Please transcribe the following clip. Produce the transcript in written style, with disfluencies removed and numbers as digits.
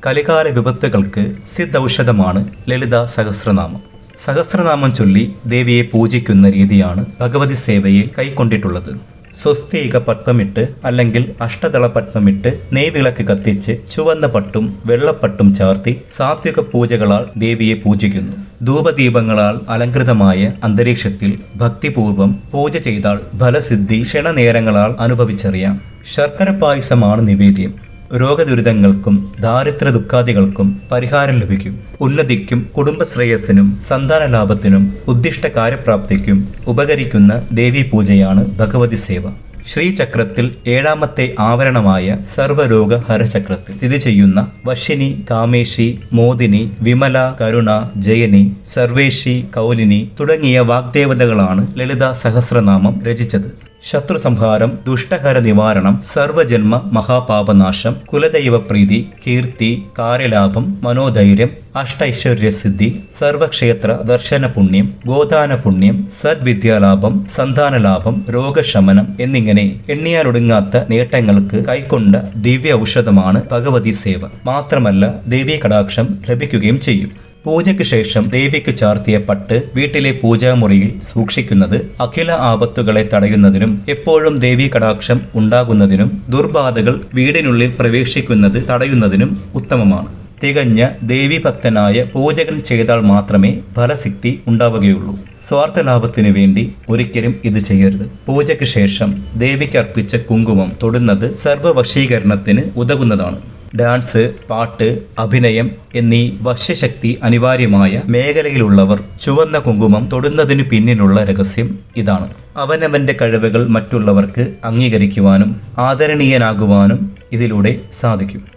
കലികാല വിപത്തുകൾക്ക് സിദ്ധൌഷധമാണ് ലളിതാ സഹസ്രനാമം. സഹസ്രനാമം ചൊല്ലി ദേവിയെ പൂജിക്കുന്ന രീതിയാണ് ഭഗവതി സേവയിൽ കൈക്കൊണ്ടിട്ടുള്ളത്. സ്വസ്തിക പത്മമിട്ട് അല്ലെങ്കിൽ അഷ്ടദള പത്മമിട്ട് നെയ്വിളക്ക് കത്തിച്ച് ചുവന്ന പട്ടും വെള്ളപ്പട്ടും ചാർത്തി സാത്വിക പൂജകളാൽ ദേവിയെ പൂജിക്കുന്നു. ധൂപദീപങ്ങളാൽ അലങ്കൃതമായ അന്തരീക്ഷത്തിൽ ഭക്തിപൂർവം പൂജ ചെയ്താൽ ഫലസിദ്ധി ക്ഷണനേരങ്ങളാൽ അനുഭവിച്ചറിയാം. ശർക്കര പായസമാണ് നിവേദ്യം. രോഗദുരിതങ്ങൾക്കും ദാരിദ്ര്യ ദുഃഖാദികൾക്കും പരിഹാരം ലഭിക്കും. ഉന്നതിക്കും കുടുംബശ്രേയസ്സിനും സന്താനലാഭത്തിനും ഉദ്ദിഷ്ട കാര്യപ്രാപ്തിക്കും ഉപകരിക്കുന്ന ദേവീപൂജയാണ് ഭഗവതി സേവ. ശ്രീചക്രത്തിൽ 7ാമത്തെ ആവരണമായ സർവരോഗ ഹരചക്രത്തിൽ സ്ഥിതി ചെയ്യുന്ന വശിനി, കാമേശി, മോദിനി, വിമല, കരുണ, ജയനി, സർവേശി, കൗലിനി തുടങ്ങിയ വാഗ്ദേവതകളാണ് ലളിതാ സഹസ്രനാമം രചിച്ചത്. ശത്രു സംഹാരം, ദുഷ്ടഹര നിവാരണം, സർവജന്മ മഹാപാപനാശം, കുലദൈവപ്രീതി, കീർത്തി, കാര്യലാഭം, മനോധൈര്യം, അഷ്ടൈശ്വര്യസിദ്ധി, സർവക്ഷേത്ര ദർശന പുണ്യം, ഗോദാന പുണ്യം, സദ്വിദ്യാലാഭം, സന്താനലാഭം, രോഗശമനം എന്നിങ്ങനെ എണ്ണിയാലൊടുങ്ങാത്ത നേട്ടങ്ങൾക്ക് കൈക്കൊണ്ട ദിവ്യ ഔഷധമാണ് ഭഗവതി സേവ. മാത്രമല്ല ദേവീ കടാക്ഷം ലഭിക്കുകയും ചെയ്യും. പൂജയ്ക്ക് ശേഷം ദേവിക്ക് ചാർത്തിയ പട്ട് വീട്ടിലെ പൂജാമുറിയിൽ സൂക്ഷിക്കുന്നത് അഖില ആപത്തുകളെ തടയുന്നതിനും എപ്പോഴും ദേവീ കടാക്ഷം ഉണ്ടാകുന്നതിനും ദുർബാധകൾ വീടിനുള്ളിൽ പ്രവേശിക്കുന്നത് തടയുന്നതിനും ഉത്തമമാണ്. തികഞ്ഞ ദേവീഭക്തനായ പൂജകൻ ചെയ്താൽ മാത്രമേ ഫലസിദ്ധി ഉണ്ടാവുകയുള്ളൂ. സ്വാർത്ഥലാഭത്തിനു വേണ്ടി ഒരിക്കലും ഇത് ചെയ്യരുത്. പൂജയ്ക്ക് ശേഷം ദേവിക്ക് അർപ്പിച്ച കുങ്കുമം തൊടുന്നത് സർവവശീകരണത്തിന് ഉതകുന്നതാണ്. ഡാൻസ്, പാട്ട്, അഭിനയം എന്നീ വശ്യശക്തി അനിവാര്യമായ മേഖലയിലുള്ളവർ ചുവന്ന കുങ്കുമം തൊടുന്നതിന് പിന്നിലുള്ള രഹസ്യം ഇതാണ്. അവനവന്റെ കഴിവുകൾ മറ്റുള്ളവർക്ക് അംഗീകരിക്കുവാനും ആദരണീയനാകുവാനും ഇതിലൂടെ സാധിക്കും.